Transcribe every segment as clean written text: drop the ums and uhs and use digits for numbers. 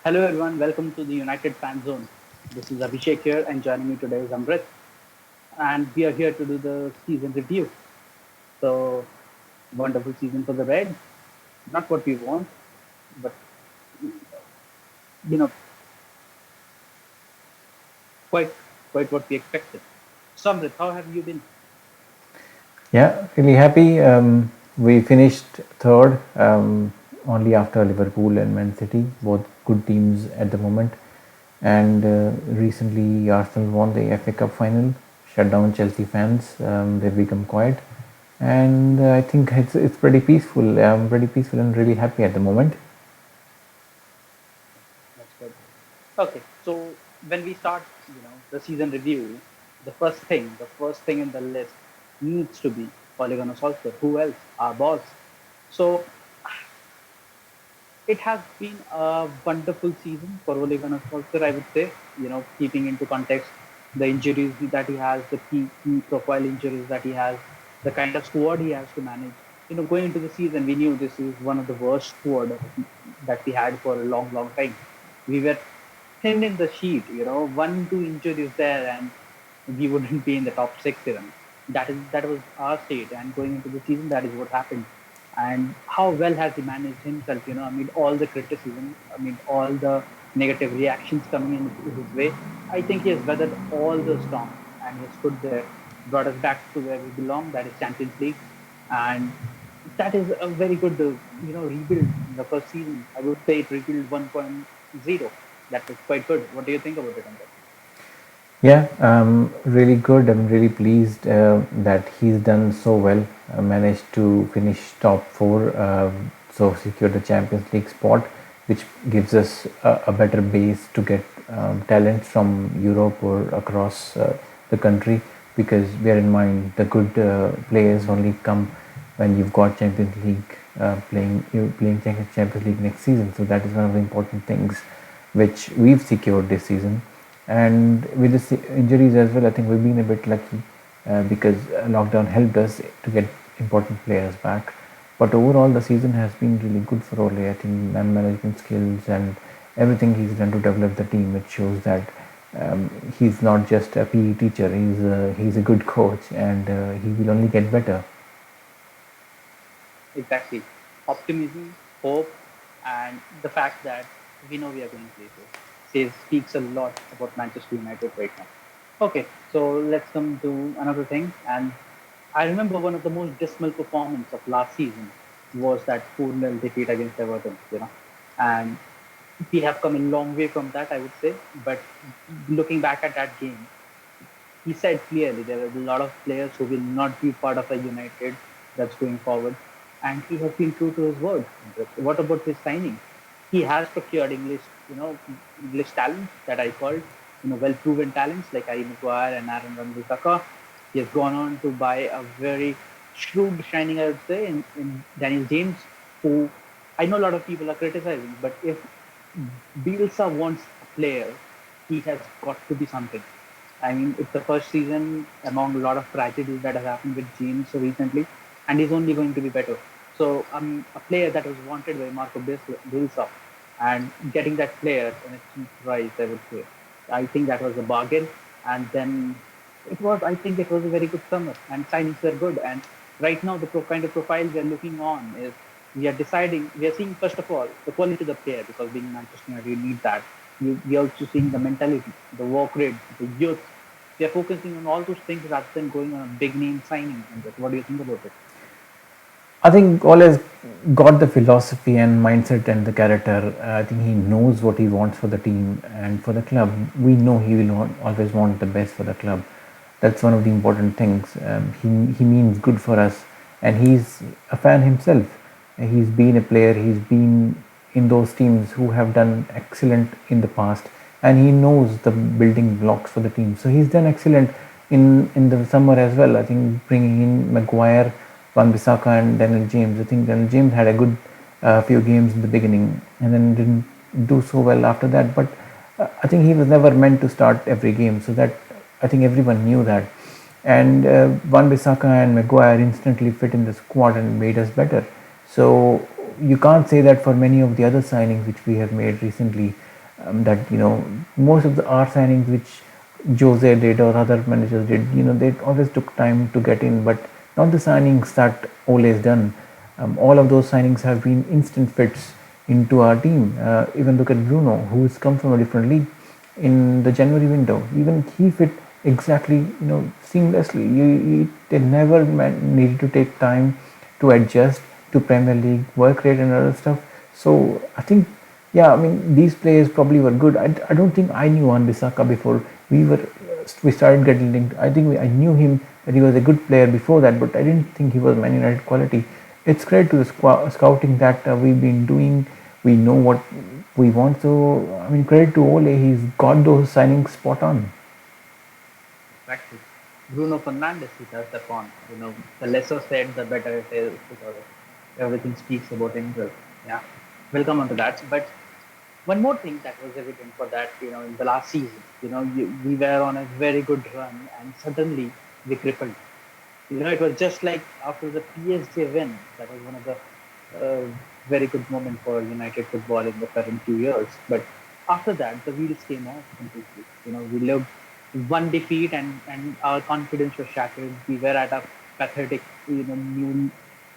Hello everyone, welcome to the United Fan Zone. This is Abhishek here, and joining me today is Amrit, and we are here to do the season review. So, wonderful season for the Reds. Not what we want, but you know, quite quite what we expected. So, Amrit, how have you been? Yeah, really happy. We finished third, only after Liverpool and Man City, both good teams at the moment. And recently, Arsenal won the FA Cup final, shut down Chelsea fans. They've become quiet, and I think it's pretty peaceful. I'm pretty peaceful and really happy at the moment. That's good. Okay, so when we start, the season review, the first thing in the list needs to be Polygon Solskjaer. Who else? Our boss. So it has been a wonderful season for Ole Gunnar Solskjaer, I would say. Keeping into context the injuries that he has, the key profile injuries that he has, the kind of squad he has to manage. Going into the season, we knew this is one of the worst squad that we had for a long, long time. We were thin in the sheet, one, two injuries there, and we wouldn't be in the top six even. That was our state, and going into the season, that is what happened. And how well has he managed himself? Amid all the criticism, amid all the negative reactions coming in his way, I think he has weathered all the storms and he has stood there, brought us back to where we belong, that is Champions League, and that is a very good, rebuild in the first season. I would say it rebuild 1.0. That was quite good. What do you think about it, Amrit? Yeah, really good. I'm really pleased that he's done so well. Managed to finish top four, so secure the Champions League spot, which gives us a better base to get talent from Europe or across the country. Because bear in mind, the good players only come when you've got Champions League playing. You playing Champions League next season, so that is one of the important things which we've secured this season. And with the injuries as well, I think we've been a bit lucky because lockdown helped us to get important players back. But overall, the season has been really good for Ole. I think man management skills and everything he's done to develop the team, it shows that he's not just a PE teacher. He's a good coach, and he will only get better. Exactly. Optimism, hope, and the fact that we know we are going places speaks a lot about Manchester United right now. Okay, so let's come to another thing. And I remember one of the most dismal performance of last season was that 4-0 defeat against Everton, And we have come a long way from that, I would say. But looking back at that game, he said clearly there are a lot of players who will not be part of a United that's going forward. And he has been true to his word. What about his signing? He has procured English talents that I called, well-proven talents like Harry Maguire and Aaron Wan-Bissaka. He has gone on to buy a very shrewd signing, I would say, in Daniel James, who I know a lot of people are criticizing, but if Bielsa wants a player, he has got to be something. I mean, it's the first season among a lot of tragedies that have happened with James so recently, and he's only going to be better. So, a player that was wanted by Marco Bielsa, and getting that player in a cheap price, I would say, I think that was a bargain. And then I think it was a very good summer, and signings were good. And right now, the kind of profile we are looking on is we are seeing, first of all, the quality of the player, because being Manchester United, you need that. We are also seeing the mentality, the work rate, the youth. We are focusing on all those things rather than going on a big name signing. And what do you think about it? I think Ole has got the philosophy and mindset and the character. I think he knows what he wants for the team and for the club. We know he will always want the best for the club. That's one of the important things. He means good for us, and he's a fan himself. He's been a player. He's been in those teams who have done excellent in the past, and he knows the building blocks for the team. So he's done excellent in the summer as well. I think bringing in Maguire, Van Bissaka and Daniel James. I think Daniel James had a good few games in the beginning and then didn't do so well after that. But I think he was never meant to start every game. So that I think everyone knew that. And Van Bissaka and Maguire instantly fit in the squad and made us better. So you can't say that for many of the other signings which we have made recently. that most of the R signings which Jose did or other managers did, they always took time to get in, but not the signings that Ole has done. All of those signings have been instant fits into our team. Even look at Bruno, who's come from a different league in the January window. Even he fit exactly, seamlessly. They never needed to take time to adjust to Premier League work rate and other stuff. So I think, yeah, I mean these players probably were good. I don't think I knew Wan-Bissaka before we started getting linked. I think I knew him that he was a good player before that, but I didn't think he was Man United quality. It's credit to the scouting that we've been doing. We know what we want. So I mean, credit to Ole. He's got those signings spot on. Exactly. Bruno Fernandes, he touched upon. The lesser said, the better it is because everything speaks about himself. Yeah, we'll come on to that. But one more thing that was evident for that, in the last season, we were on a very good run and suddenly we crippled. It was just like after the PSG win, that was one of the very good moment for United football in the current 2 years. But after that, the wheels came off completely. We looked one defeat and our confidence was shattered. We were at a pathetic, new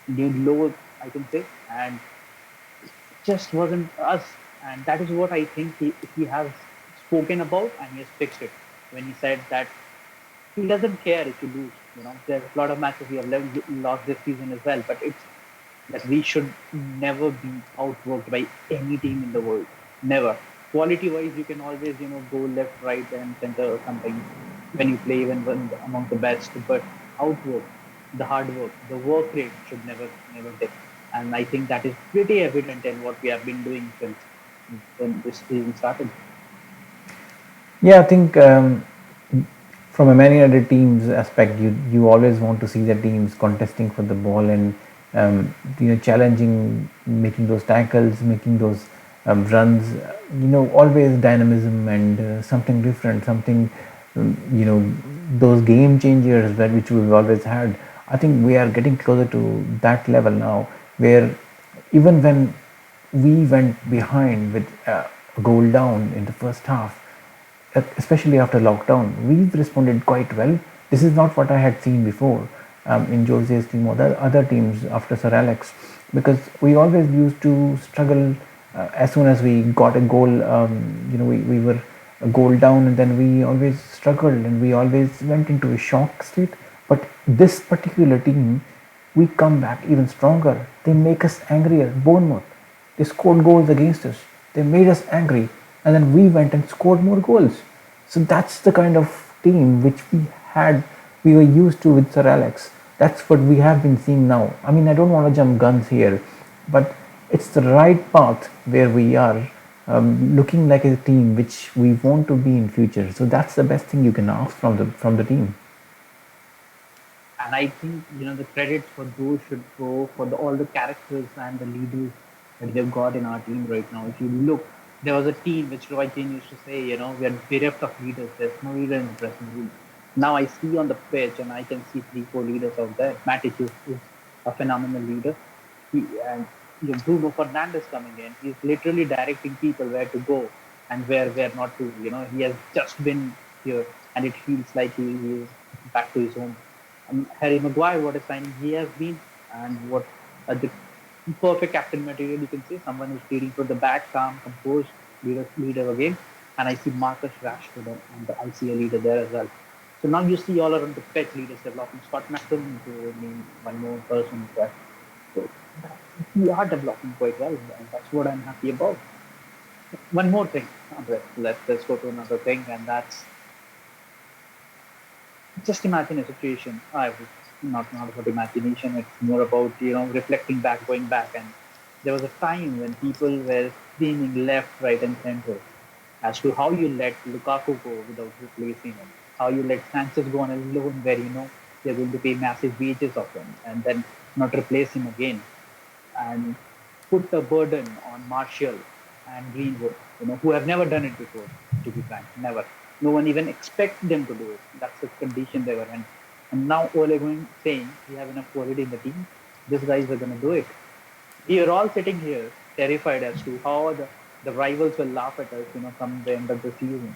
low, I can say, and just wasn't us. And that is what I think he has spoken about and he has fixed it when he said that he doesn't care if you lose. There's a lot of matches we have lost this season as well, but it's that we should never be outworked by any team in the world. Never. Quality wise, you can always, go left, right, and center or something when you play even when among the best, but outwork, the hard work, the work rate should never dip. And I think that is pretty evident in what we have been doing since when this season started. Yeah, I think from a Man United team's aspect, you always want to see the teams contesting for the ball and challenging, making those tackles, making those runs. Always dynamism and something different, something those game changers that which we've always had. I think we are getting closer to that level now, where even when we went behind with a goal down in the first half, especially after lockdown, we've responded quite well. This is not what I had seen before in Jose's team or the other teams after Sir Alex, because we always used to struggle as soon as we got a goal. We were a goal down, and then we always struggled and we always went into a shock state. But this particular team, we come back even stronger. They make us angrier. Bournemouth, they scored goals against us. They made us angry, and then we went and scored more goals. So that's the kind of team which we were used to with Sir Alex. That's what we have been seeing now. I mean, I don't want to jump guns here, but it's the right path where we are looking like a team which we want to be in future. So that's the best thing you can ask from the team. And I think the credit for those should go for all the characters and the leaders that they've got in our team right now. If you look, there was a team which Roy Keane used to say, we are bereft of leaders. There's no leader in the dressing room. Now I see on the pitch, and I can see three, four leaders out there. Matic is a phenomenal leader. And Bruno Fernandes coming in, he's literally directing people where to go and where not to. He has just been here, and it feels like he is back to his home. Harry Maguire, what a signing he has been, and what the perfect captain material, you can say. Someone who's leading for the back, calm, composed, leader again. And I see Marcus Rashford, and I see a leader there as well. So now you see all around the pitch leaders developing. Scott McTominay to name one more person. So we are developing quite well, and that's what I'm happy about. One more thing, Andre, let's go to another thing, and that's just imagine a situation. Not about imagination. It's more about reflecting back, going back, and there was a time when people were screaming left, right, and center as to how you let Lukaku go without replacing him, how you let Sanchez go on a loan where you're going to pay massive wages of him and then not replace him again, and put the burden on Martial and Greenwood, who have never done it before, to be frank, never. No one even expects them to do it. That's the condition they were in. And now Ole going saying we have enough quality in the team. These guys are going to do it. We are all sitting here terrified as to how the The rivals will laugh at us, come the end of the season.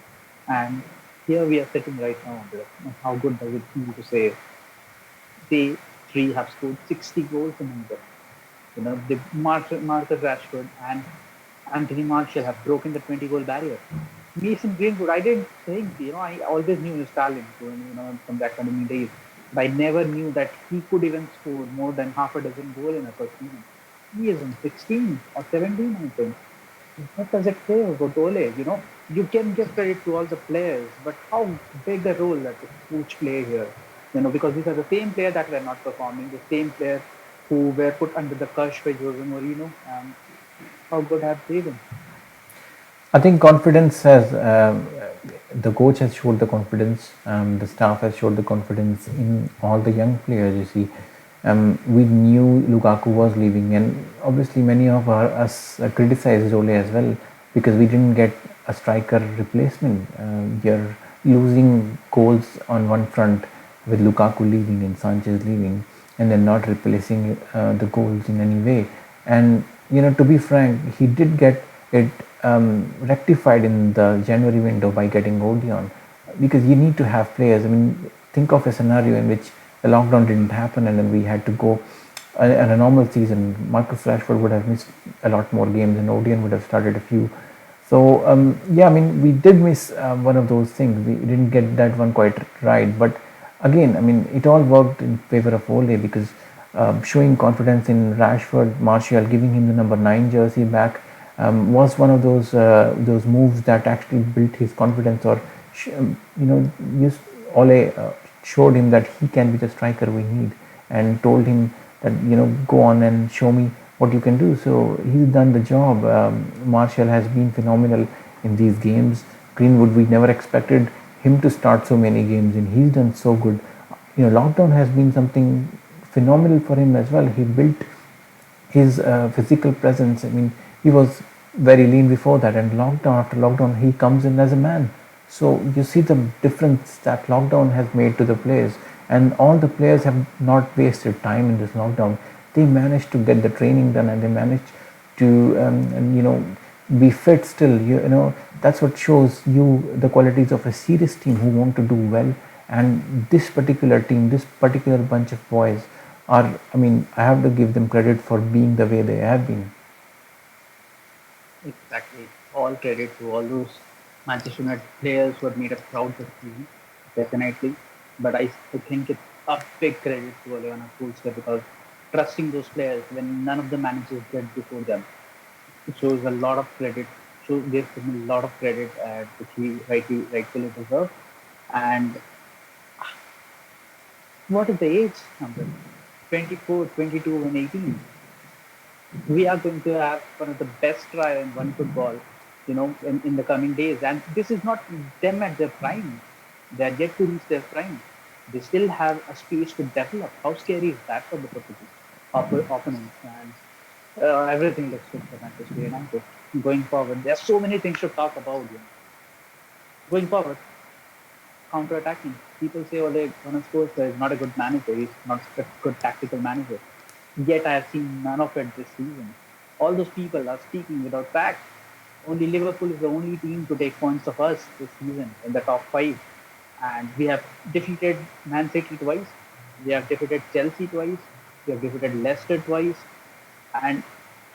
And here we are sitting right now, Andres. How good does it feel to say they three have scored 60 goals in India? The Marcus Rashford and Anthony Martial have broken the 20-goal barrier. Mason Greenwood, I didn't think, I always knew his talent, from the academy days, but I never knew that he could even score more than half a dozen goals in a first season. He is in 16 or 17, I think. What does it say about Ole? You can give credit to all the players, but how big a role that the coach play here? Because these are the same players that were not performing, the same players who were put under the curse by Jose Mourinho, and how good have they been? I think confidence has the coach has showed the confidence. The staff has showed the confidence in all the young players. You see, we knew Lukaku was leaving, and obviously many of us criticized Ole as well because we didn't get a striker replacement. You're losing goals on one front with Lukaku leaving and Sanchez leaving, and then not replacing the goals in any way. And to be frank, he did get it rectified in the January window by getting Odeon, because you need to have players. I mean, think of a scenario in which the lockdown didn't happen and then we had to go in a normal season. Marcus Rashford would have missed a lot more games and Odeon would have started a few. So yeah, I mean, we did miss one of those things. We didn't get that one quite right, but again, I mean, it all worked in favor of Ole because showing confidence in Rashford, Martial, giving him the number 9 jersey back was one of those moves that actually built his confidence, or just Ole showed him that he can be the striker we need, and told him that go on and show me what you can do. So he's done the job. Martial has been phenomenal in these games. Greenwood, we never expected him to start so many games, and he's done so good. Lockdown has been something phenomenal for him as well. He built his physical presence. I mean, he was very lean before that, and after lockdown, he comes in as a man. So you see the difference that lockdown has made to the players, and all the players have not wasted time in this lockdown. They managed to get the training done, and they managed to be fit still. That's what shows you the qualities of a serious team who want to do well. And this particular team, this particular bunch of boys are, I mean, I have to give them credit for being the way they have been. Exactly. All credit to all those Manchester United players who have made us proud this season, definitely. But I think it's a big credit to Ole Gunnar Solskjaer because trusting those players when none of the managers did before them, it shows a lot of credit. Gives him a lot of credit, which he rightfully deserves. And what is the age number? 24, 22, and 18. We are going to have one of the best try in one football, in the coming days. And this is not them at their prime. They are yet to reach their prime. They still have a space to develop. How scary is that for the opponents? And everything looks good for Manchester United going forward. There are so many things to talk about. Going forward, counter-attacking. People say Ole Gunnar Solskjaer is not a good manager. He's not a good tactical manager. Yet I have seen none of it this season. All those people are speaking without facts. Only Liverpool is the only team to take points of us this season in the top five. And we have defeated Man City twice. We have defeated Chelsea twice. We have defeated Leicester twice. And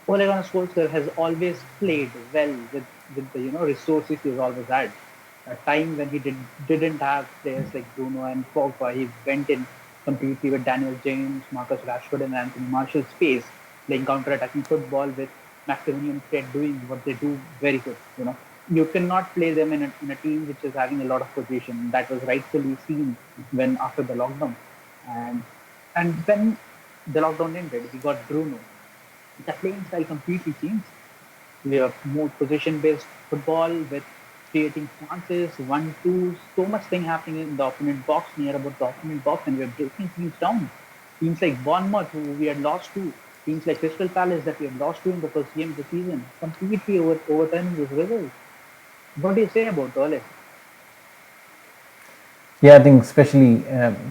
Ole Gunnar Solskjaer has always played well with the resources he's always had. A time when he didn't have players like Bruno and Pogba, he went in completely with Daniel James, Marcus Rashford, and Anthony Martial space, playing counter-attacking football with Maximilian Fred doing what they do very good. You cannot play them in a team which is having a lot of possession. That was rightfully seen when after the lockdown, and when the lockdown ended, we got Bruno. The playing style completely changed. We have more possession-based football with creating chances, 1-2, so much thing happening in the opponent box, near about the opponent box, and we're breaking teams down. Teams like Bournemouth, who we had lost to, teams like Crystal Palace that we had lost to in the first game of the season, completely overturning those results. What do you say about Ole? Yeah, I think especially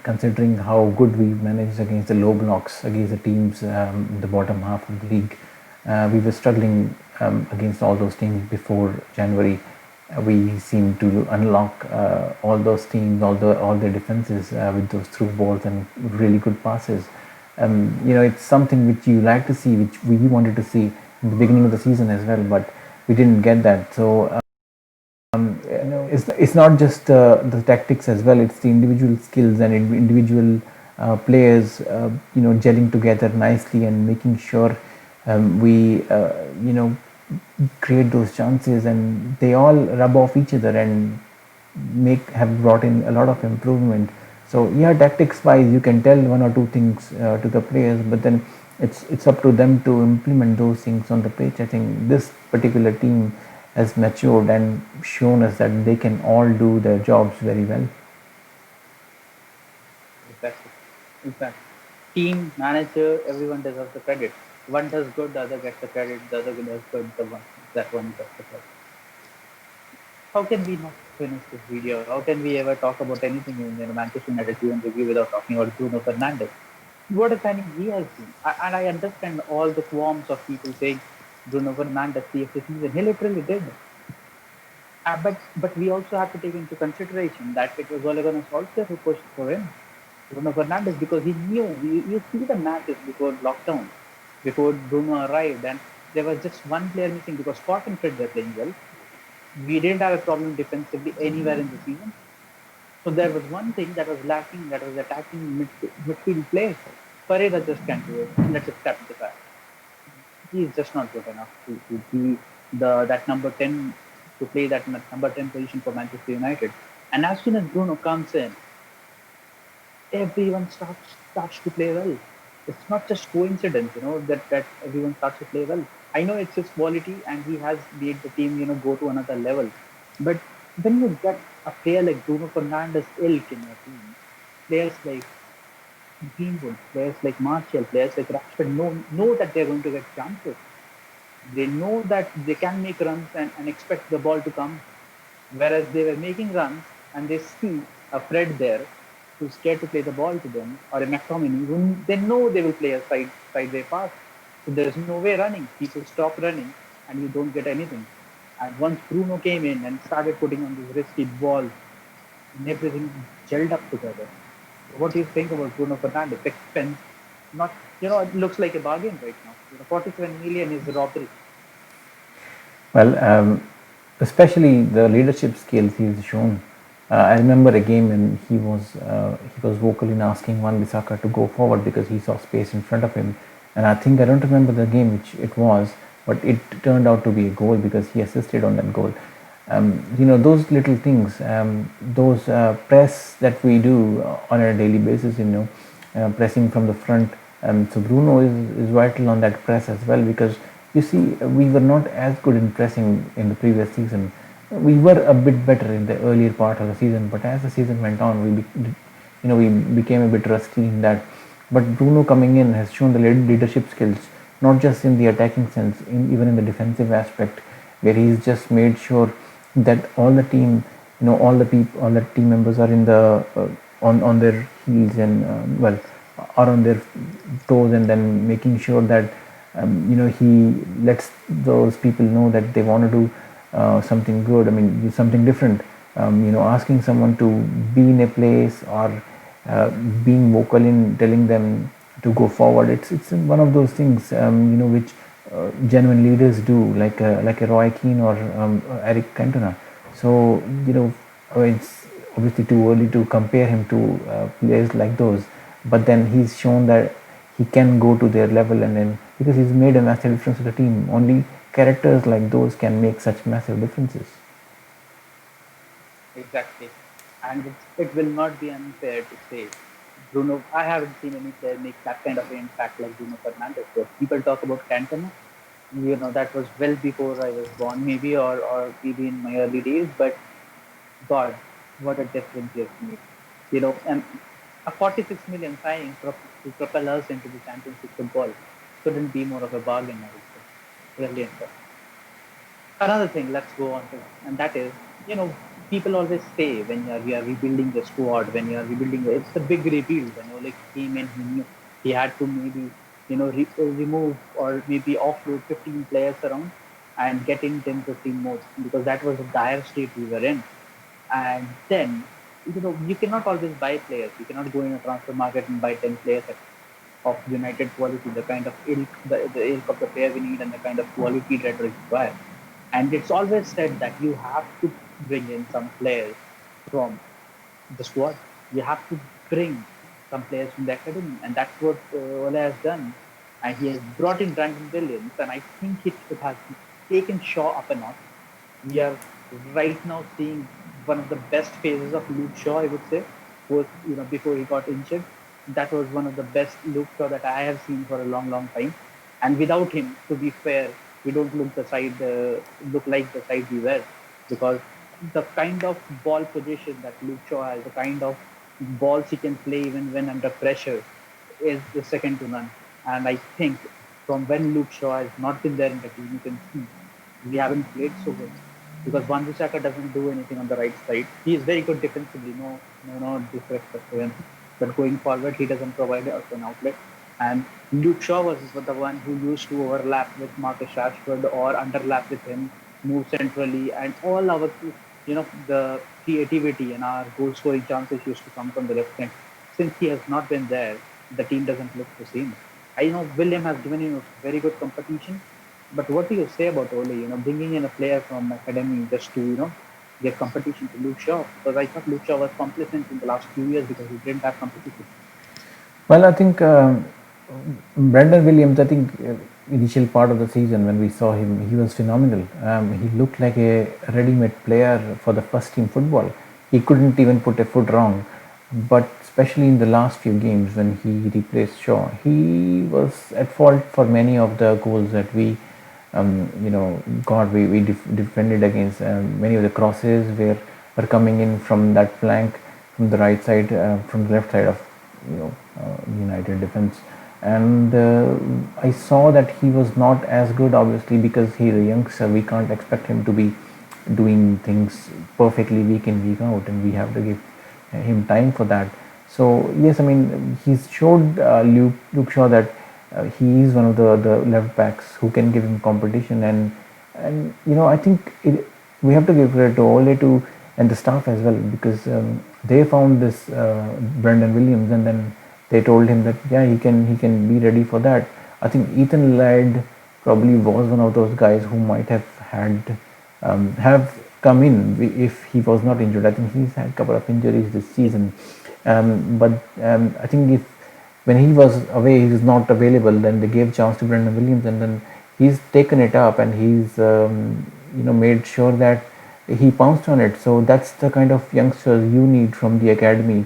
considering how good we managed against the low blocks, against the teams in the bottom half of the league. We were struggling against all those teams before January. We seemed to unlock all those teams, all their defenses with those through balls and really good passes. It's something which you like to see, which we wanted to see in the beginning of the season as well, but we didn't get that. So it's not just the tactics as well, it's the individual skills and individual players gelling together nicely and making sure we create those chances, and they all rub off each other and make have brought in a lot of improvement. So yeah, tactics wise you can tell one or two things to the players, but then it's up to them to implement those things on the pitch. I think this particular team has matured and shown us that they can all do their jobs very well. Exactly. Exactly. Team, manager, everyone deserves the credit. One does good, the other gets the credit. The other does good, the one that one gets the credit. How can we not finish this video? How can we ever talk about anything in Manchester United season review without talking about Bruno Fernandes? What a signing he has been. And I understand all the qualms of people saying Bruno Fernandes saved the season. He literally did. But we also have to take into consideration that it was Ole Gunnar Solskjaer who pushed for him, Bruno Fernandes, because he knew. You see the matches before lockdown, before Bruno arrived, and there was just one player missing because Scott and Fred were playing well. We didn't have a problem defensively anywhere in the season. So there was one thing that was lacking, that was attacking midfield play. Pereira just can't do it. Let's accept the fact. He's just not good enough to be that number 10, to play that number 10 position for Manchester United. And as soon as Bruno comes in, everyone starts to play well. It's not just coincidence, that everyone starts to play well. I know it's his quality and he has made the team, go to another level. But when you get a player like Bruno Fernandes ilk in your team, players like Greenwood, players like Martial, players like Rashford know that they're going to get chances. They know that they can make runs and expect the ball to come. Whereas they were making runs and they see a Fred there who's scared to play the ball to them, or a McTominay who they know they will play a sideway pass. So there's no way running. People stop running and you don't get anything. And once Bruno came in and started putting on these risky balls and everything gelled up together. What do you think about Bruno Fernandes? Expense, not, it looks like a bargain right now. 47 million is a robbery. Well, especially the leadership skills he's shown. I remember a game when he was vocal in asking Wan Bissaka to go forward because he saw space in front of him, and I don't remember the game which it was, but it turned out to be a goal because he assisted on that goal. Those little things, those press that we do on a daily basis, pressing from the front. So Bruno is vital on that press as well, because you see we were not as good in pressing in the previous season. We were a bit better in the earlier part of the season, but as the season went on, we became a bit rusty in that. But Bruno coming in has shown the leadership skills, not just in the attacking sense, even in the defensive aspect, where he's just made sure that all the team, all the team members are in the on their heels and are on their toes, and then making sure that he lets those people know that they want to do something good. I mean, do something different. Asking someone to be in a place, or being vocal in telling them to go forward. It's one of those things which genuine leaders do, like a Roy Keane or Eric Cantona. So it's obviously too early to compare him to players like those, but then he's shown that he can go to their level, and then because he's made a massive difference to the team. Only characters like those can make such massive differences. Exactly. And it will not be unfair to say Bruno. I haven't seen any player make that kind of an impact like Bruno Fernandes. So people talk about Cantona. That was well before I was born, maybe, or maybe in my early days. But God, what a difference he has made. And a 46 million signing to propel us into the championship football couldn't be more of a bargain, I would say. Brilliant. Another thing, let's go on to, and that is, people always say when we are rebuilding the squad, when you are rebuilding, it's a big rebuild. When Ole came in, he knew he had to maybe remove or maybe offload 15 players around and getting 10, 15 more, because that was a dire state we were in. And then, you cannot always buy players. You cannot go in a transfer market and buy 10 players of United quality, the kind of the ilk of the player we need and the kind of quality that we require. And it's always said that you have to bring in some players from the squad. You have to bring some players from the academy, and that's what Ole has done. And he has brought in Brandon Williams, and I think it has taken Shaw up a notch. We are right now seeing one of the best phases of Luke Shaw, I would say, was before he got injured. That was one of the best Luke Shaw that I have seen for a long, long time. And without him, to be fair, we don't look like the side we were, because the kind of ball position that Luke Shaw has, the kind of balls he can play even when under pressure, is second to none. And I think from when Luke Shaw has not been there in the team, you can see we haven't played so good, because Wan Bissaka doesn't do anything on the right side. He is very good defensively, no disrespect to him, but going forward, he doesn't provide us an outlet. And Luke Shaw was the one who used to overlap with Marcus Rashford or underlap with him, move centrally, and all our, the creativity and our goal scoring chances used to come from the left wing. Since he has not been there, the team doesn't look the same. I know William has given him a very good competition, but what do you say about Ole? Bringing in a player from academy just to give competition to Luke Shaw, because I thought Luke Shaw was complacent in the last few years because he didn't have competition. Well, I think Brendan Williams, I think initial part of the season when we saw him, he was phenomenal. He looked like a ready-made player for the first team football. He couldn't even put a foot wrong. But especially in the last few games when he replaced Shaw, he was at fault for many of the goals that we, got. We defended against many of the crosses were coming in from that flank, from the right side, from the left side of United defense. And I saw that he was not as good, obviously, because he's a youngster. We can't expect him to be doing things perfectly week in week out, and we have to give him time for that. So yes, I mean he's showed Luke Shaw that he is one of the left backs who can give him competition, and I think we have to give credit to Ole to and the staff as well, because they found this Brendan Williams, and then they told him that yeah, he can be ready for that. I think Ethan Laird probably was one of those guys who might have come in if he was not injured. I think he's had a couple of injuries this season, but I think if when he was away, he was not available, then they gave chance to Brendan Williams, and then he's taken it up, and he's made sure that he pounced on it. So that's the kind of youngsters you need from the academy,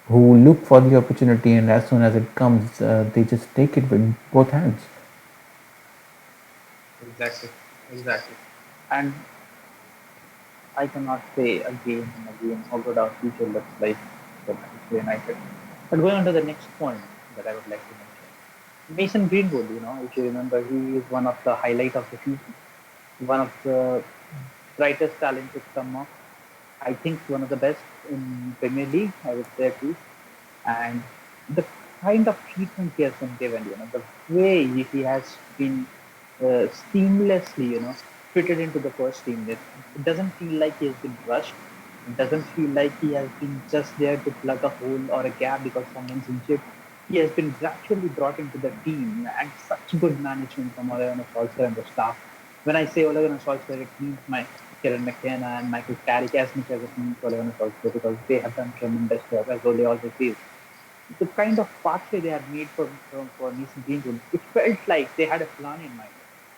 who look for the opportunity, and as soon as it comes, they just take it with both hands. Exactly, exactly. And I cannot say again and again how good our future looks like for Manchester United. But going on to the next point that I would like to mention, Mason Greenwood. If you remember, he is one of the highlight of the season, one of the brightest talents with summer. I think one of the best in Premier League, I would say at least. And the kind of treatment he has been given, the way he has been seamlessly, fitted into the first team. It doesn't feel like he has been rushed. It doesn't feel like he has been just there to plug a hole or a gap because someone's injured. He has been gradually brought into the team, and such good management from Ole Gunnar Solskjaer and the staff. When I say Ole Gunnar Solskjaer, it means my Kieran McKenna and Michael Carrick as much as it means Ole Gunnar Solskjaer, because they have done tremendous job, as Ole always says. The kind of pathway they had made for Mason Greenwood, it felt like they had a plan in mind,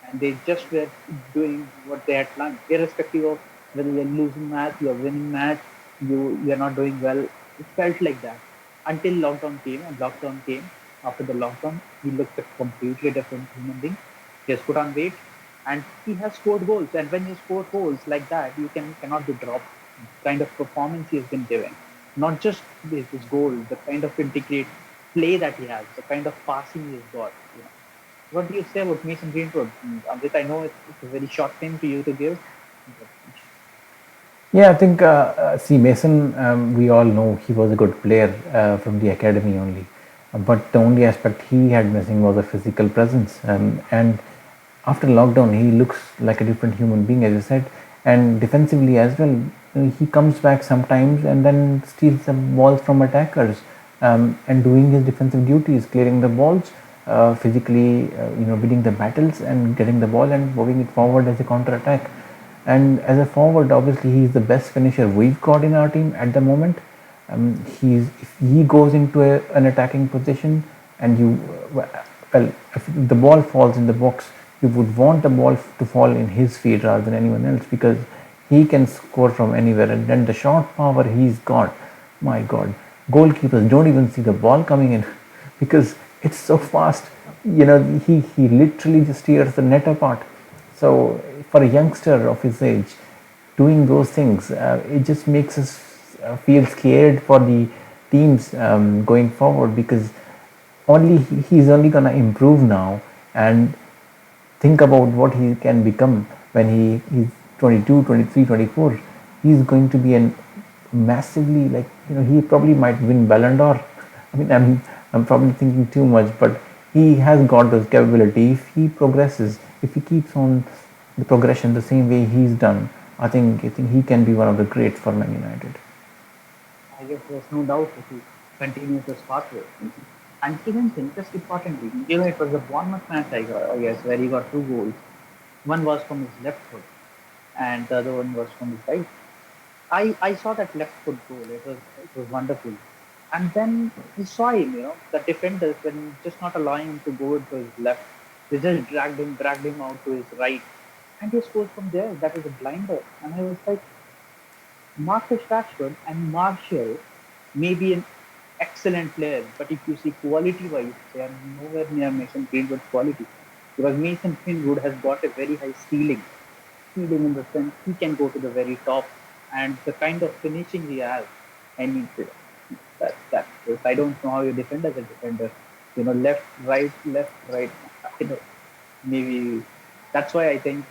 and they just were doing what they had planned, irrespective of whether you're losing match, you're winning match, you're not doing well. It felt like that until lockdown came, and lockdown came. After the lockdown, he looked a completely different human being. He has put on weight, and he has scored goals. And when you score goals like that, cannot be dropped. The kind of performance he has been giving, not just his goal, the kind of integrate play that he has, the kind of passing he has got. What do you say about Mason Greenwood? Amrit, I know it's a very short thing for you to give. But Yeah, I think see Mason. We all know he was a good player from the academy only. but the only aspect he had missing was a physical presence. And after lockdown, he looks like a different human being, as you said, and defensively as well. He comes back sometimes and then steals the balls from attackers, and doing his defensive duties, clearing the balls, physically, winning the battles and getting the ball and moving it forward as a counter attack. And as a forward, obviously, he's the best finisher we've got in our team at the moment. He's if he goes into an attacking position, and well, if the ball falls in the box, you would want the ball to fall in his feet rather than anyone else, because he can score from anywhere. And then the shot power he's got, my God, goalkeepers don't even see the ball coming in because it's so fast. He literally just tears the net apart. So for a youngster of his age, doing those things, it just makes us feel scared for the teams going forward, because he's only gonna improve now. And think about what he can become when he's 22, 23, 24. He's going to be an massively, like, he probably might win Ballon d'Or. I mean, I'm probably thinking too much, but he has got those capability. If he progresses, if he keeps on the progression the same way he's done, I think he can be one of the greats for Man United. I guess there's no doubt that he continues this pathway. And even think, just importantly, it was the Bournemouth match, I guess, where he got two goals. One was from his left foot, and the other one was from his right. I saw that left foot goal. It was wonderful. And then we saw him, the defenders, when just not allowing him to go into his left, they just dragged him out to his right, and he scores from there. That is a blinder. And I was like, Marcus Rashford and Martial may be an excellent player, but if you see quality-wise, they are nowhere near Mason Greenwood's quality. Because Mason Greenwood has got a very high ceiling in the sense he can go to the very top, and the kind of finishing he has, I mean, that I don't know how you defend as a defender. Left, right, left, right. I know. Maybe that's why I think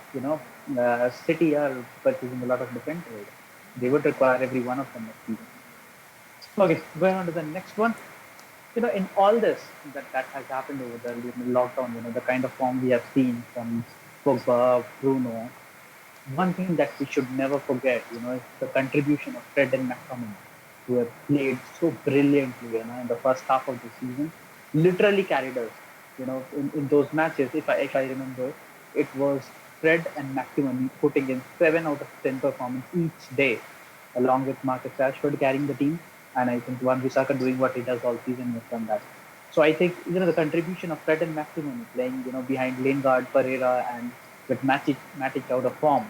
City are purchasing a lot of defenders. They would require every one of them next season. Okay, going on to the next one. In all this that has happened over the lockdown, the kind of form we have seen from Pogba, Bruno, one thing that we should never forget, is the contribution of Fred and McTominay, who have played so brilliantly, in the first half of the season, literally carried us, in those matches. If I remember, it was Fred and McTominay putting in 7 out of 10 performance each day, along with Marcus Rashford carrying the team, and I think Wan Bissaka doing what he does all season has done that. So I think the contribution of Fred and McTominay playing behind Lingard, Pereira, and with Matic out of form,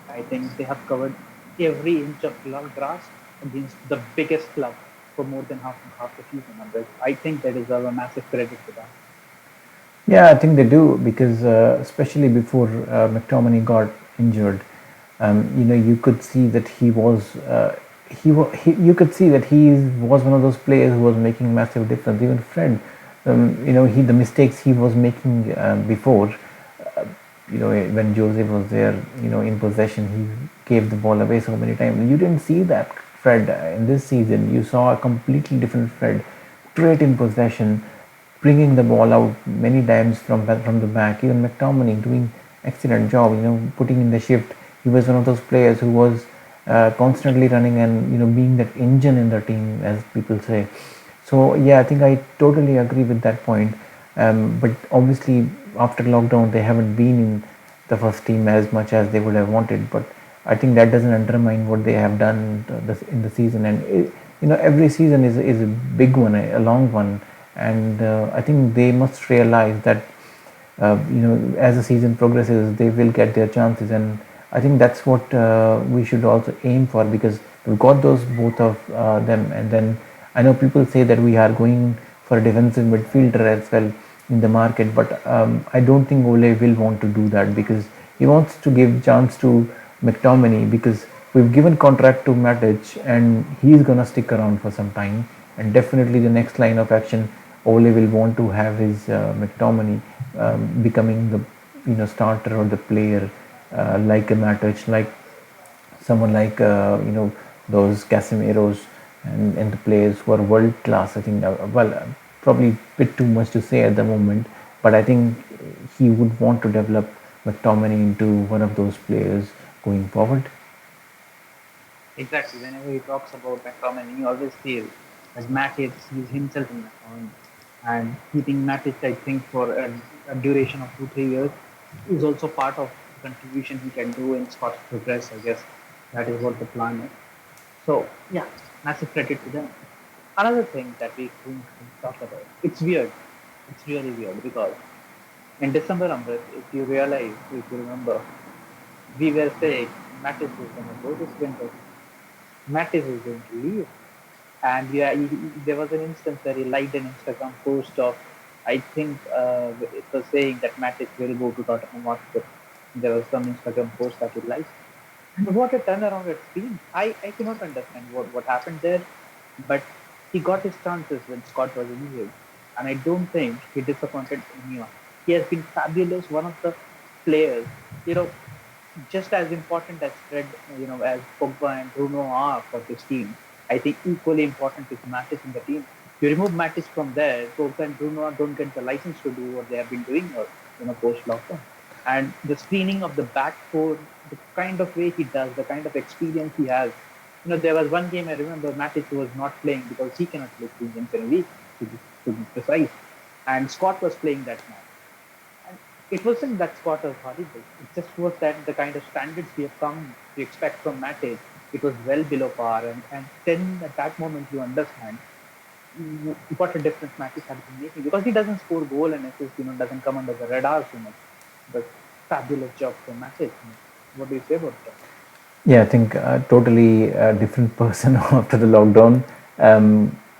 I think they have covered every inch of grass against the biggest club for more than half the season. And I think they deserve a massive credit for that. Yeah, I think they do, because especially before McTominay got injured, you could see that you could see that he was one of those players who was making massive difference. Even Fred, the mistakes he was making before, uh, when Jose was there, in possession, he gave the ball away so many times. You didn't see that Fred in this season. You saw a completely different Fred, great in possession, bringing the ball out many times from the back. Even McTominay doing excellent job, putting in the shift. He was one of those players who was constantly running and being that engine in the team, as people say. So yeah, I think I totally agree with that point. But obviously, after lockdown, they haven't been in the first team as much as they would have wanted. But I think that doesn't undermine what they have done in the season. And every season is a big one, a long one. And I think they must realize that as the season progresses, they will get their chances. And I think that's what we should also aim for, because we've got those both of them. And then I know people say that we are going for a defensive midfielder as well in the market, but I don't think Ole will want to do that, because he wants to give chance to McTominay, because we've given contract to Matic and he's gonna stick around for some time. And definitely the next line of action, Ole will want to have his McTominay becoming the starter or the player, like a Matic, like someone like those Casemiro's, and the players who are world class. I think well, probably a bit too much to say at the moment, but I think he would want to develop McTominay into one of those players going forward. Exactly. Whenever he talks about McTominay, he always says that Matic sees himself in McTominay. And keeping Matic, I think, for a duration of 2, 3 years is also part of the contribution he can do in Scott's progress. I guess that is what the plan is. So, yeah, massive credit to them. Another thing that we couldn't talk about, it's weird. It's really weird because in December, Amrit, if you realize, if you remember, we were saying Matic is going to go this winter. Matic is going to leave. And yeah, there was an instance where he liked an Instagram post of, I think it was saying that Matic will go to Tottenham Hotspur. There was some Instagram post that he liked. And what a turnaround it's been. I cannot understand what happened there, but he got his chances when Scott was injured. And I don't think he disappointed anyone. He has been fabulous, one of the players, you know, just as important as Fred, as Pogba and Bruno are for this team. I think equally important is Matic in the team. You remove Matic from there, Pogba and Bruno don't get the license to do what they have been doing, or post lockdown. And the screening of the back four, the kind of way he does, the kind of experience he has. There was one game I remember Matic was not playing because he cannot play 3 games in a week, to be precise. And Scott was playing that match. And it wasn't that Scott was horrible. It just was that the kind of standards we have come to expect from Matic, it was well below par. And then at that moment you understand what a difference Matic has been making, because he doesn't score goal and assist, doesn't come under the radar so much. But fabulous job from Matic. What do you say about that? Yeah, I think totally a different person after the lockdown.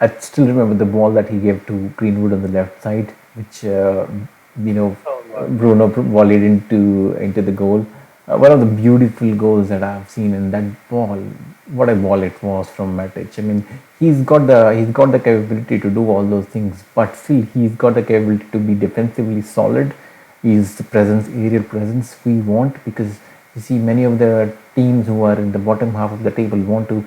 I still remember the ball that he gave to Greenwood on the left side, which you know Oh wow. Bruno volleyed into the goal. One of the beautiful goals that I've seen in that ball. What a ball it was from Matic. I mean, he's got the capability to do all those things, but still he's got the capability to be defensively solid. He's the aerial presence we want, because you see many of the teams who are in the bottom half of the table want to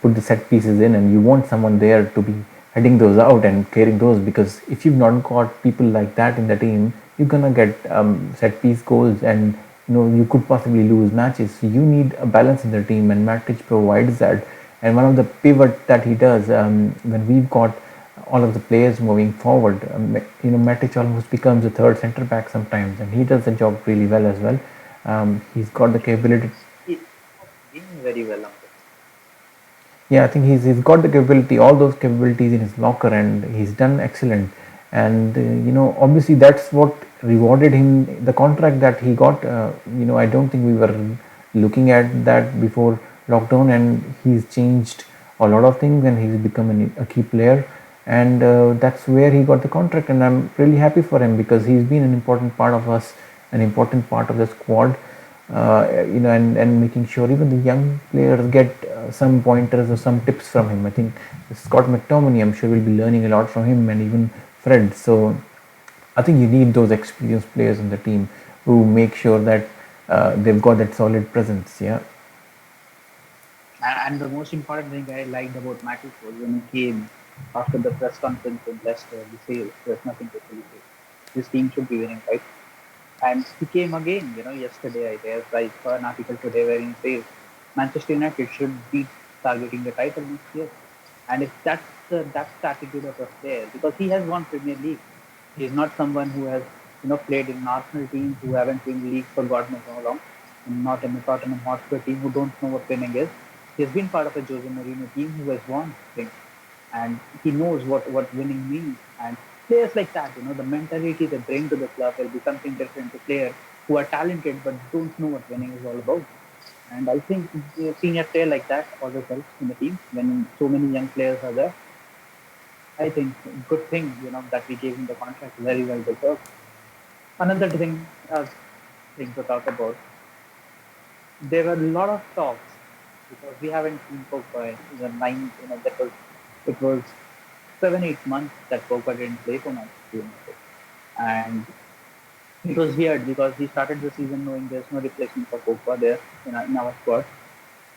put the set pieces in, and you want someone there to be heading those out and clearing those, because if you've not got people like that in the team, you're gonna get set piece goals, and you could possibly lose matches. So you need a balance in the team, and Matic provides that. And one of the pivot that he does, when we've got all of the players moving forward, Matic almost becomes a third centre back sometimes, and he does the job really well as well. He's got the capability. He doing very well on this. Yeah, I think he's got the capability, all those capabilities in his locker, and he's done excellent. And obviously that's what rewarded him the contract that he got. I don't think we were looking at that before lockdown, and he's changed a lot of things, and he's become a key player. And that's where he got the contract, and I'm really happy for him, because he's been an important part of us, an important part of the squad. And making sure even the young players get some pointers or some tips from him. I think Scott McTominay, I'm sure, will be learning a lot from him, and even Fred. So I think you need those experienced players in the team who make sure that they've got that solid presence. Yeah. And the most important thing I liked about Matic was when he came after the press conference in Leicester, he says there's nothing to celebrate. This team should be winning, right? And he came again, yesterday, I guess. I saw an article today where he says Manchester United should be targeting the title next year. And if that's the attitude of a player, because he has won Premier League. He's not someone who has, played in Arsenal teams who haven't been league for God knows how long, and not in the Tottenham Hotspur team who don't know what winning is. He's been part of a Jose Mourinho team who has won things, and he knows what winning means. And players like that, the mentality they bring to the club will be something different to players who are talented but don't know what winning is all about. And I think seeing a player like that always helps in the team when so many young players are there. I think good thing, that we gave him the contract, very well deserved. Another thing to talk about, there were a lot of talks because we haven't seen Pogba in the it was 7, 8 months that Pogba didn't play for Manchester United. And it was weird because we started the season knowing there's no replacement for Pogba there in our squad.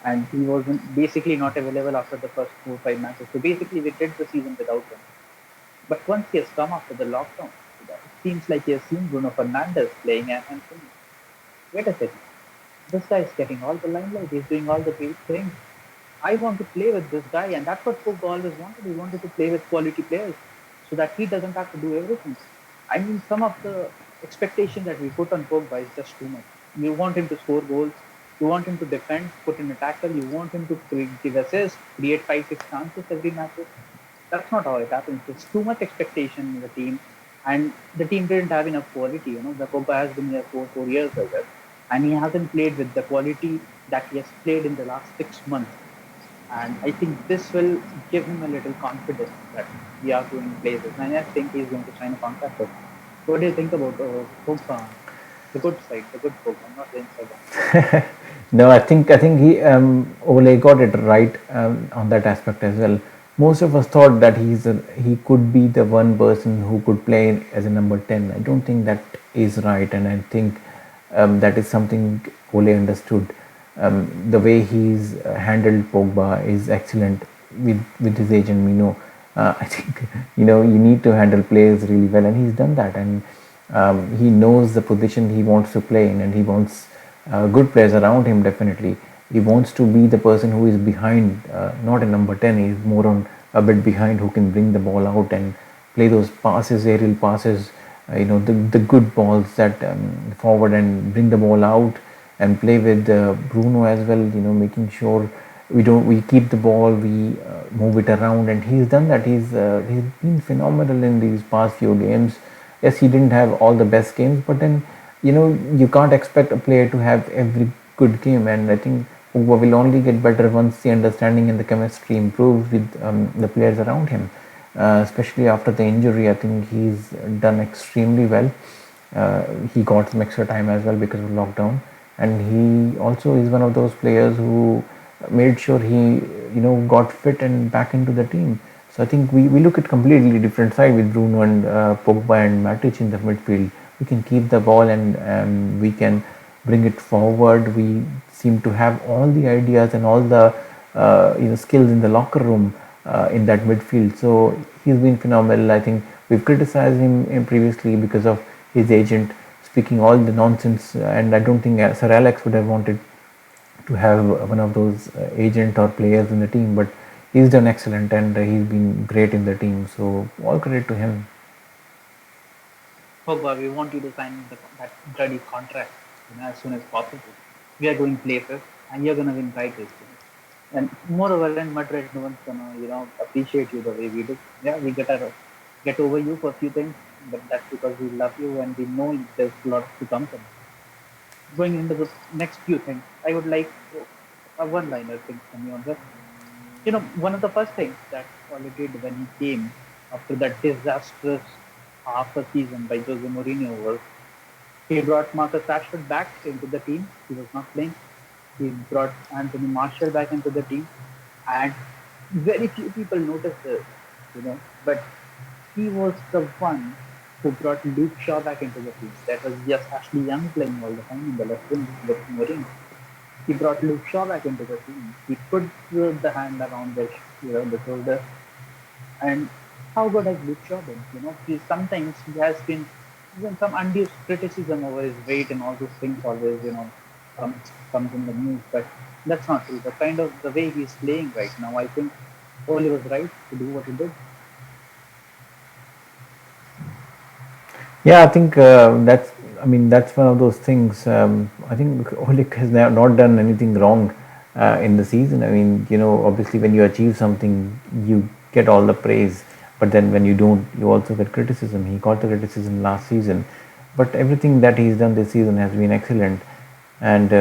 And he wasn't basically not available after the first 4, 5 matches. So basically we did the season without him. But once he has come after the lockdown, it seems like he has seen Bruno Fernandes playing and thinking, wait a second, this guy is getting all the limelight, he's doing all the great things. I want to play with this guy, and that's what Pogba always wanted. He wanted to play with quality players so that he doesn't have to do everything. I mean, some of the expectation that we put on Pogba is just too much. You want him to score goals, you want him to defend, put in a tackle, you want him to give assists, create 5, 6 chances every match. That's not how it happens. There's too much expectation in the team, and the team didn't have enough quality. The Pogba has been here for 4 years, I guess, and he hasn't played with the quality that he has played in the last 6 months. And I think this will give him a little confidence that we are going places. And I think he's going to sign a contract. What do you think about Pogba? The good side, the good Pogba, not the inside one. No, I think he Ole got it right on that aspect as well. Most of us thought that he could be the one person who could play as a number 10. I don't think that is right, and I think that is something Ole understood. The way he's handled Pogba is excellent with his agent Mino. I think you need to handle players really well, and he's done that, and he knows the position he wants to play in, and he wants good players around him. Definitely, he wants to be the person who is behind, not a number 10. He's more on a bit behind, who can bring the ball out and play those passes, aerial passes. The good balls that forward and bring the ball out, and play with Bruno as well. Making sure we keep the ball, we move it around, and he's done that. He's been phenomenal in these past few games. Yes, he didn't have all the best games, but then you can't expect a player to have every good game, and I think Pogba will only get better once the understanding and the chemistry improves with the players around him. Especially after the injury, I think he's done extremely well. He got some extra time as well because of lockdown, and he also is one of those players who made sure he got fit and back into the team. So I think we look at completely different side with Bruno and Pogba and Matic in the midfield. We can keep the ball, and we can bring it forward. We seem to have all the ideas and all the skills in the locker room in that midfield. So he's been phenomenal. I think we've criticized him previously because of his agent speaking all the nonsense, and I don't think Sir Alex would have wanted to have one of those agent or players in the team, but he's done excellent, and he's been great in the team. So all credit to him. Pogba, we want you to sign that bloody contract as soon as possible. We are going places, and you're gonna win titles. And moreover, in Madrid, no one's gonna appreciate you the way we do. Yeah, we get over you for a few things, but that's because we love you and we know there's a lot to come from. Going into the next few things, I would like a one-liner thing from you on this. One of the first things that Ole did when he came after that disastrous half a season by Jose Mourinho was he brought Marcus Rashford back into the team. He was not playing. He brought Anthony Martial back into the team, and very few people noticed this, but he was the one who brought Luke Shaw back into the team. That was just Ashley Young playing all the time in the left wing with Mourinho. He brought Luke Shaw back into the team. He put the hand around the shoulder. And how good has Luke Shaw been? Sometimes he has been even some undue criticism over his weight and all those things always, comes comes in the news. But that's not true. The way he's playing right now, I think Oli was right to do what he did. Yeah, I think that's one of those things. I think Olik has not done anything wrong in the season. I mean, obviously when you achieve something, you get all the praise, but then when you don't, you also get criticism. He got the criticism last season, but everything that he's done this season has been excellent. And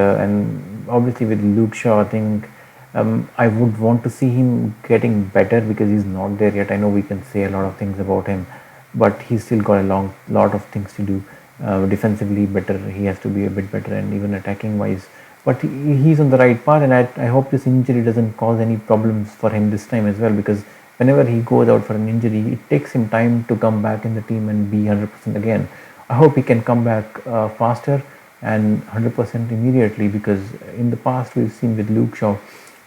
obviously with Luke Shaw, I think I would want to see him getting better because he's not there yet. I know we can say a lot of things about him, but he's still got a lot of things to do. Defensively better, he has to be a bit better, and even attacking wise. But he's on the right path, and I hope this injury doesn't cause any problems for him this time as well, because whenever he goes out for an injury, it takes him time to come back in the team and be 100% again. I hope he can come back faster and 100% immediately, because in the past we've seen with Luke Shaw,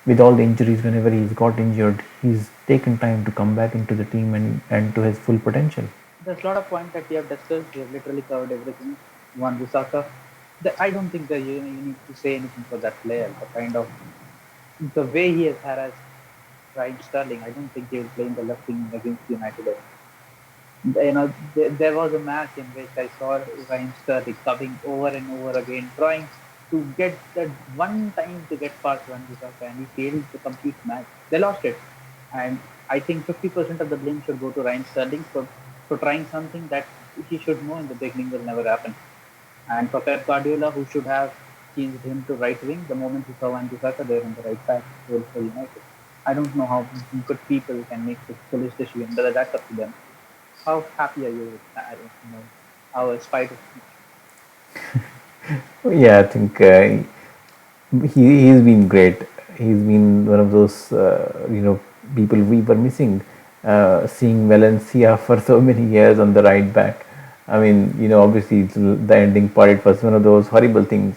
with all the injuries, whenever he's got injured, he's taken time to come back into the team and to his full potential. There's a lot of points that we have discussed. We have literally covered everything. One Wisaka. I don't think that you need to say anything for that player. The kind of the way he has harassed Ryan Sterling, I don't think he will play in the left wing against United. There was a match in which I saw Ryan Sterling coming over and over again, trying to get that one time to get past Van Bissaka, and he failed the complete match. They lost it, and I think 50% of the blame should go to Ryan Sterling for trying something that he should know in the beginning will never happen. And for Pep Guardiola, who should have changed him to right wing the moment he saw Van Bissaka there in the right back role for United. I don't know how good people can make this foolish decision, but that's up to them. How happy are you with that? Our spider. Yeah, I think he's been great. He's been one of those people we were missing, seeing Valencia for so many years on the right back. I mean, obviously the ending part, it was one of those horrible things.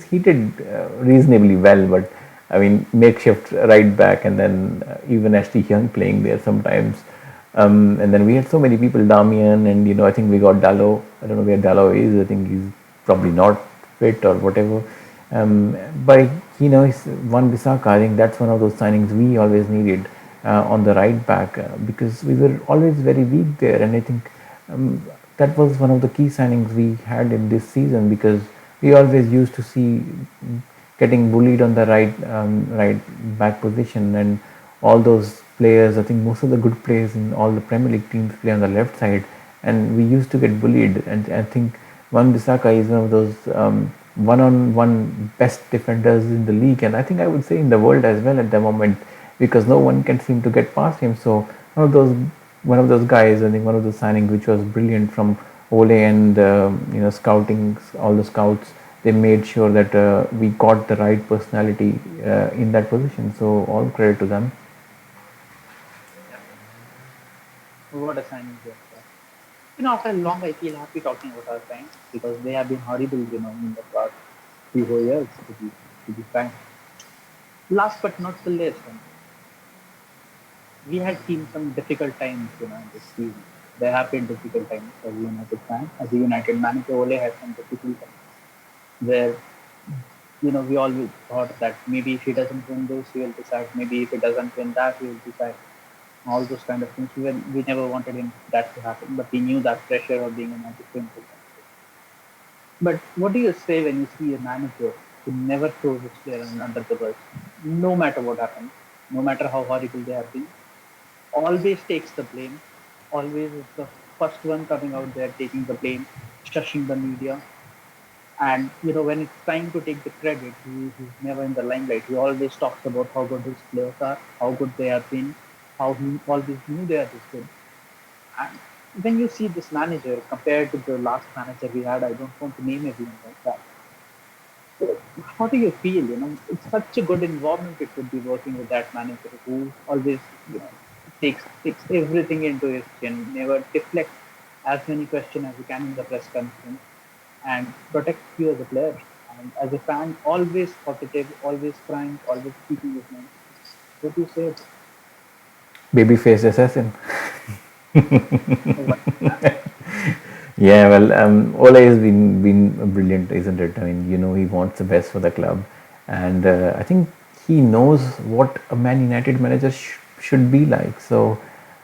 He did reasonably well, but I mean, makeshift right back, and then even Ashley Young playing there sometimes. And then we had so many people, Damian, and I think we got Dallo. I don't know where Dallo is. I think he's probably not fit or whatever. But he's one Bissaka. I think that's one of those signings we always needed on the right back because we were always very weak there, and I think that was one of the key signings we had in this season because we always used to see getting bullied on the right back position, and all those players. I think most of the good players in all the Premier League teams play on the left side, and we used to get bullied. And I think Wan Bissaka is one of those one-on-one best defenders in the league, and I think I would say in the world as well at the moment, because no one can seem to get past him. So one of those one of those guys, I think one of the signings which was brilliant from Ole and scouting all the scouts. They made sure that we got the right personality in that position. So all credit to them. What a signing there. After long, I feel happy talking about our fans because they have been horrible, in the past 3 4 years, to be frank. Last but not the least, we had seen some difficult times, in this season. There have been difficult times as a United fan. As a United manager, Ole had some difficult times where, we always thought that maybe if he doesn't win this, he will decide. Maybe if he doesn't win that, he will decide. All those kind of things. We never wanted him that to happen, but we knew that pressure of being a United fan. But what do you say when you see a manager who never throws his player under the bus, no matter what happens, no matter how horrible they have been, always takes the blame, always is the first one coming out there taking the blame, shushing the media, and when it's time to take the credit, he's never in the limelight. He always talks about how good his players are, how good they have been, how he always knew they are this good. And when you see this manager compared to the last manager we had, I don't want to name everyone like that. So how do you feel? It's such a good environment it would be working with that manager who always takes everything into his chin, never deflects as many questions as he can in the press conference, and protects you as a player. And as a fan, always positive, always frank, always keeping his mind. What do you say? Babyface assassin. What? Yeah, well, Ole has been brilliant, isn't it? I mean, he wants the best for the club, and I think he knows what a Man United manager should be like. So,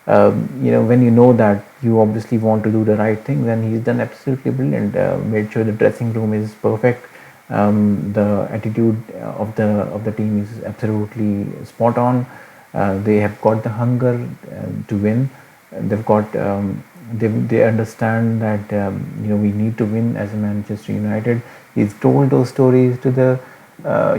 when you know that, you obviously want to do the right thing. Then he's done absolutely brilliant. Made sure the dressing room is perfect. The attitude of the team is absolutely spot on. They have got the hunger to win. They've got they understand that we need to win as a Manchester United. He's told those stories to the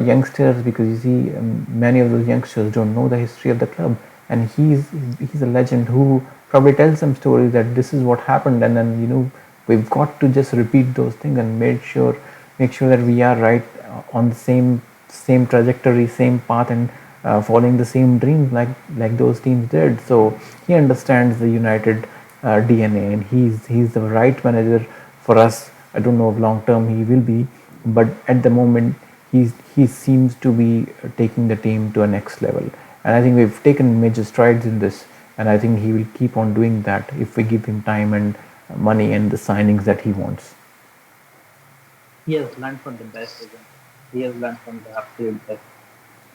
youngsters because you see many of those youngsters don't know the history of the club, and he's a legend who probably tells some stories that this is what happened, and then we've got to just repeat those things and make sure that we are right on the same trajectory, same path, and following the same dreams like those teams did. So he understands the United DNA, and he's the right manager for us. I don't know if long term he will be, but at the moment he seems to be taking the team to a next level, and I think we've taken major strides in this, and I think he will keep on doing that if we give him time and money and the signings that he wants. He has learned from the best, isn't he? He has learned from the absolute best.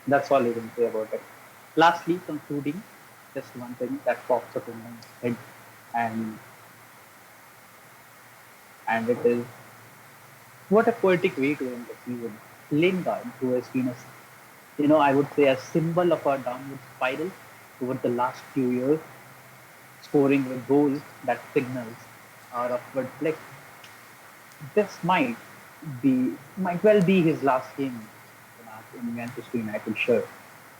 That's all you can say about it. Lastly, concluding, just one thing that pops up in my head, and it is what a poetic way to end the season. Lingard, who has been I would say a symbol of our downward spiral over the last few years, scoring a goal that signals our upward flick. This might well be his last game in Manchester United shirt.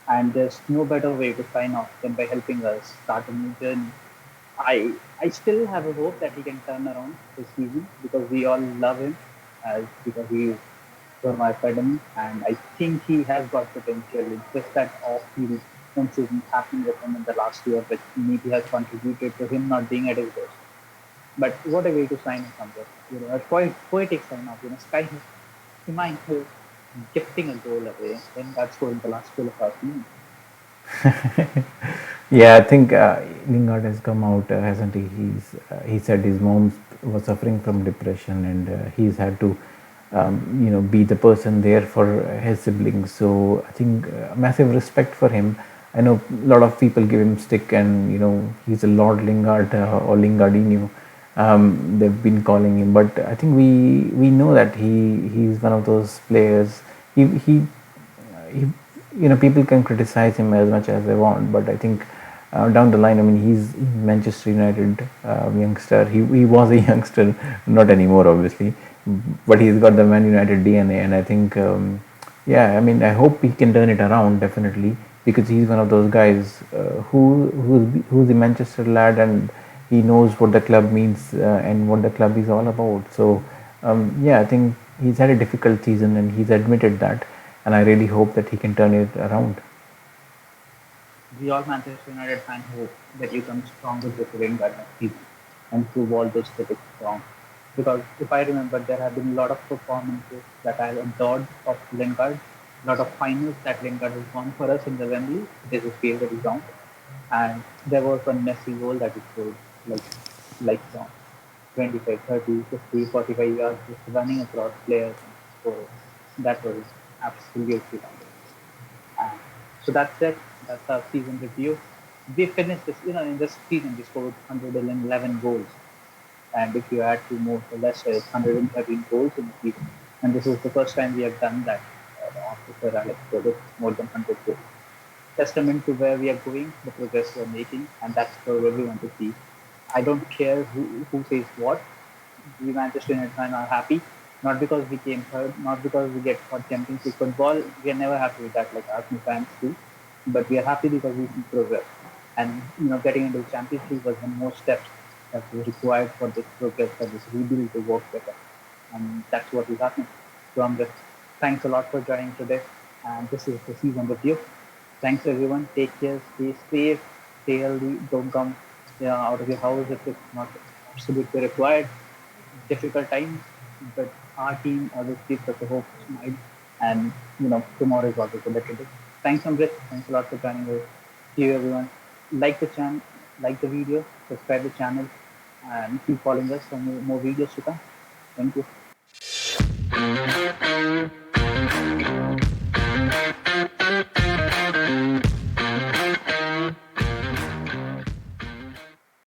And there's no better way to sign off than by helping us start a new journey. I still have a hope that he can turn around this season because we all love him as because he is from my academy, and I think he has got potential. It's just that off-field incident happened with him in the last year, which maybe has contributed to him not being at his best. But what a way to sign off somewhere. A poetic sign off. Sky Himai gifting a goal away, then that's going the last goal of our team. Yeah, I think Lingard has come out, hasn't he? He said his mom was suffering from depression, and he's had to, be the person there for his siblings. So I think massive respect for him. I know a lot of people give him stick, and he's a Lord Lingard or Lingardinho. They've been calling him, but I think we know that he's one of those players. He people can criticize him as much as they want, but I think down the line, I mean, he's Manchester United youngster. He was a youngster, not anymore, obviously, but he's got the Man United DNA, and I think yeah, I mean, I hope he can turn it around definitely, because he's one of those guys who's the Manchester lad, and he knows what the club means and what the club is all about. So yeah, I think he's had a difficult season, and he's admitted that, and I really hope that he can turn it around. We all Manchester United fans hope that you come stronger this Lingard next season and prove all those critics wrong. Because if I remember, there have been a lot of performances that I adored of Lingard, a lot of finals that Lingard has won for us in the Wembley. It is his favorite ground. And there was one Messi goal that he scored like from 25, 30, 50, 45 yards just running across players and scoring. That was absolutely wonderful. And so that's it. That's our season review. We finished this, in this season we scored 111 goals. And if you add two more for Leicester, it's 113 goals in the season. And this is the first time we have done that after Sir Alex Ferguson, more than 100 goals. Testament to where we are going, the progress we are making, and that's for everyone to see. I don't care who says what. We Manchester United fans are happy, not because we came third, not because we get for Champions League football. We are never happy with that, like Arsenal fans do. But we are happy because we see progress. And getting into the Champions League was one more steps that was required for this progress, for this rebuild to work better. And that's what is happening. So thanks a lot for joining today. And this is the season review. Thanks everyone. Take care. Stay safe. Stay healthy. Don't come out of your house if it's not absolutely required. Difficult times, but our team always keeps us a hope, smile, and tomorrow is always a better day. Thanks, Amrit. Thanks a lot for joining us. See you everyone. Like the channel, like the video, subscribe the channel, and keep following us for more videos to come. Thank you.